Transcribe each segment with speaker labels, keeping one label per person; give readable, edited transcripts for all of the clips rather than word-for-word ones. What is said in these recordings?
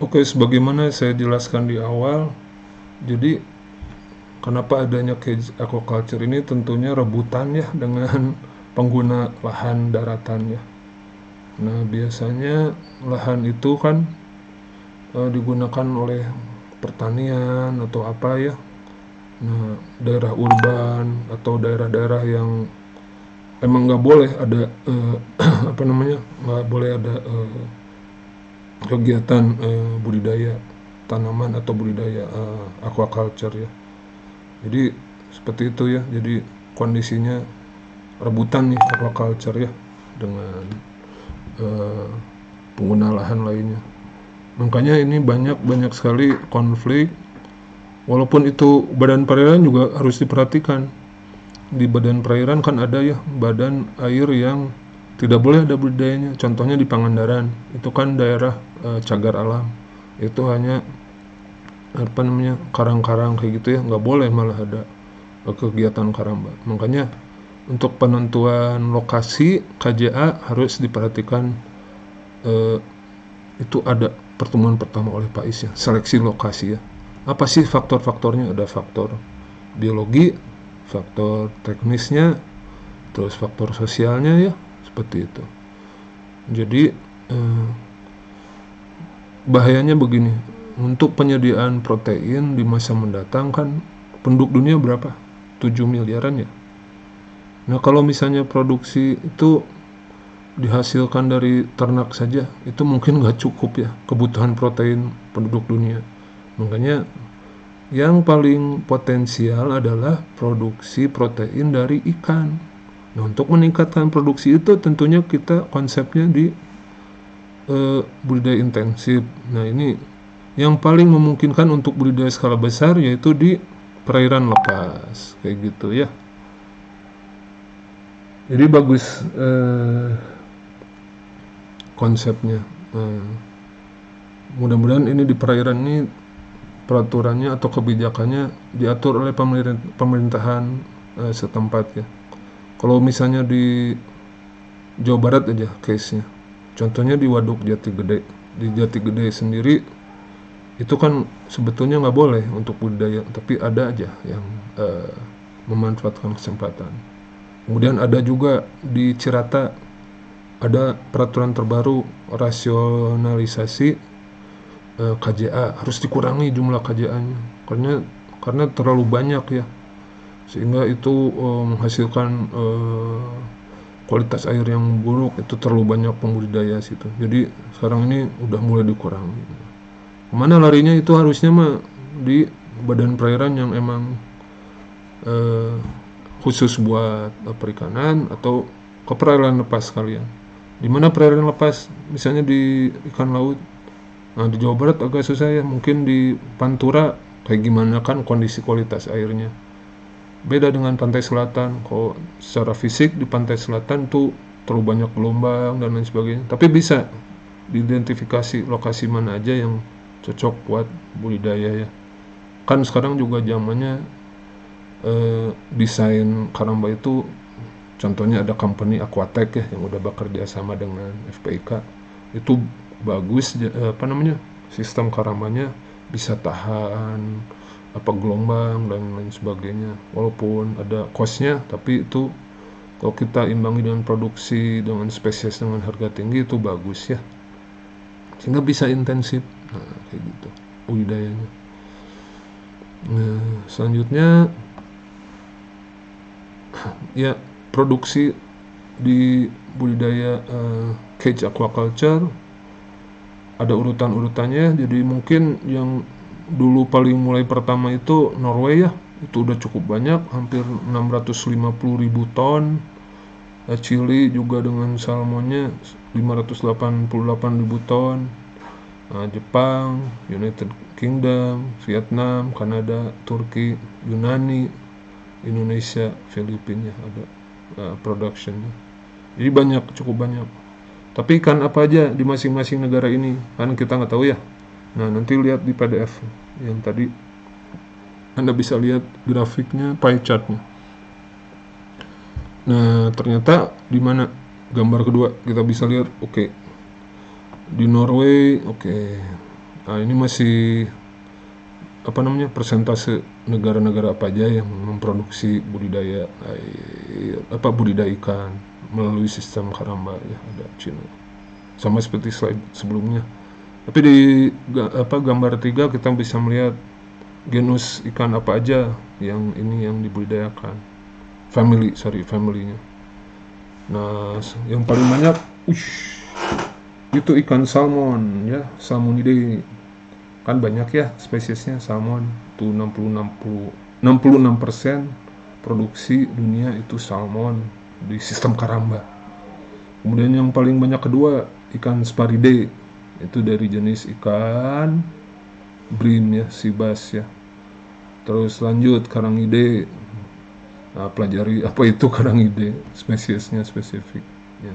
Speaker 1: Oke, sebagaimana saya jelaskan di awal, jadi kenapa adanya cage aquaculture ini tentunya rebutan ya dengan pengguna lahan daratan ya. Nah, biasanya lahan itu kan digunakan oleh pertanian atau apa ya. Nah, daerah urban atau daerah-daerah yang emang nggak boleh ada apa namanya, nggak boleh ada kegiatan budidaya tanaman atau budidaya aquaculture ya. Jadi seperti itu ya. Jadi kondisinya rebutan nih aquaculture ya dengan eh, pengguna lahan lainnya. Makanya ini banyak sekali konflik. Walaupun itu badan perairan juga harus diperhatikan. Di badan perairan kan ada ya badan air yang tidak boleh ada budidayanya. Contohnya di Pangandaran, itu kan daerah cagar alam. Itu hanya apa namanya karang-karang kayak gitu ya, nggak boleh malah ada kegiatan karamba. Makanya untuk penentuan lokasi KJA harus diperhatikan eh, itu ada pertemuan pertama oleh Pak Is ya, seleksi lokasi ya. Apa sih faktor-faktornya? Ada faktor biologi, faktor teknisnya, terus faktor sosialnya ya, seperti itu. Jadi bahayanya begini, untuk penyediaan protein di masa mendatang kan penduduk dunia berapa? 7 miliaran ya. Nah, kalau misalnya produksi itu dihasilkan dari ternak saja, itu mungkin nggak cukup ya kebutuhan protein penduduk dunia. Makanya yang paling potensial adalah produksi protein dari ikan. Nah, untuk meningkatkan produksi itu tentunya kita konsepnya di budidaya intensif. Nah, ini yang paling memungkinkan untuk budidaya skala besar yaitu di perairan lepas, kayak gitu ya. Jadi bagus konsepnya. Mudah-mudahan ini di perairan ini peraturannya atau kebijakannya diatur oleh pemerintahan setempat ya. Kalau misalnya di Jawa Barat aja case-nya, contohnya di Waduk Jati Gede. Di Jati Gede sendiri itu kan sebetulnya nggak boleh untuk budidaya, tapi ada aja yang memanfaatkan kesempatan. Kemudian ada juga di Cirata, ada peraturan terbaru rasionalisasi KJA, harus dikurangi jumlah KJA-nya karena terlalu banyak ya, sehingga itu menghasilkan kualitas air yang buruk. Itu terlalu banyak pembudidaya situ. Jadi sekarang ini udah mulai dikurangi. Kemana larinya? Itu harusnya mah di badan perairan yang emang khusus buat perikanan atau ke perairan lepas kalian. Di mana perairan lepas? Misalnya di ikan laut. Nah, di Jawa Barat agak susah ya. Mungkin di Pantura kayak gimana kan kondisi kualitas airnya. Beda dengan pantai selatan. Kalau secara fisik di pantai selatan tuh terlalu banyak gelombang dan lain sebagainya. Tapi bisa diidentifikasi lokasi mana aja yang cocok buat budidaya ya. Kan sekarang juga zamannya desain karamba itu, contohnya ada company Aquatech ya yang udah bekerja sama dengan FPIK. Itu bagus apa namanya? Sistem karambanya bisa tahan apa gelombang dan lain sebagainya. Walaupun ada cost-nya, tapi itu kalau kita imbangi dengan produksi dengan spesies dengan harga tinggi itu bagus ya. Sehingga bisa intensif. Nah, kayak gitu budidayanya. Nah, selanjutnya ya produksi di budidaya cage aquaculture ada urutan-urutannya. Jadi mungkin yang dulu paling mulai pertama itu Norway ya, itu udah cukup banyak, hampir 650.000 ton. Chili juga dengan salmonnya 588.000 ton. Jepang, United Kingdom, Vietnam, Kanada, Turki, Yunani, Indonesia, Filipina ada productionnya. Jadi banyak, cukup banyak. Tapi ikan apa aja di masing-masing negara ini kan kita nggak tahu ya. Nah, nanti lihat di PDF yang tadi Anda bisa lihat grafiknya, pie chartnya. Nah, ternyata di mana gambar kedua kita bisa lihat, oke. Di Norway, oke. Nah, ini masih apa namanya, persentase negara-negara apa aja yang memproduksi budidaya budidaya ikan melalui sistem karamba ya. Ada Cina, sama seperti slide sebelumnya. Tapi di gambar 3 kita bisa melihat genus ikan apa aja yang ini yang dibudidayakan, familynya. Nah, yang paling banyak itu ikan salmon ya, salmonidae. Kan banyak ya spesiesnya salmon, itu 66% produksi dunia itu salmon di sistem karamba. Kemudian yang paling banyak kedua ikan sparidae, itu dari jenis ikan bream ya, sea bass ya. Terus lanjut karangidae. Nah, pelajari apa itu karangidae, spesiesnya spesifik ya.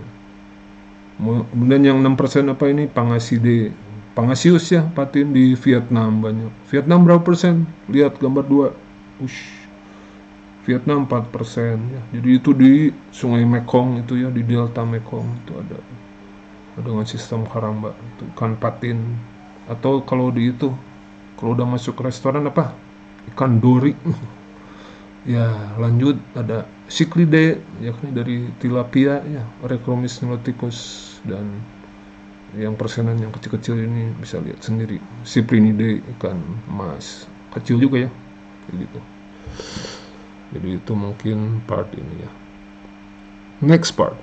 Speaker 1: Kemudian yang 6% apa ini, Pangasius ya, patin di Vietnam banyak. Vietnam berapa persen? Lihat gambar 2. Vietnam 4% ya. Jadi itu di Sungai Mekong itu ya, di Delta Mekong itu ada dengan sistem karamba itu ikan patin. Atau kalau udah masuk ke restoran apa? Ikan dori. Ya, lanjut ada Cichlidae yakni dari tilapia ya, Recromis niloticus, dan yang persenan yang kecil-kecil ini bisa lihat sendiri, Cyprinidae, ikan emas kecil juga ya, kayak gitu. Jadi itu mungkin part ini ya. Next part,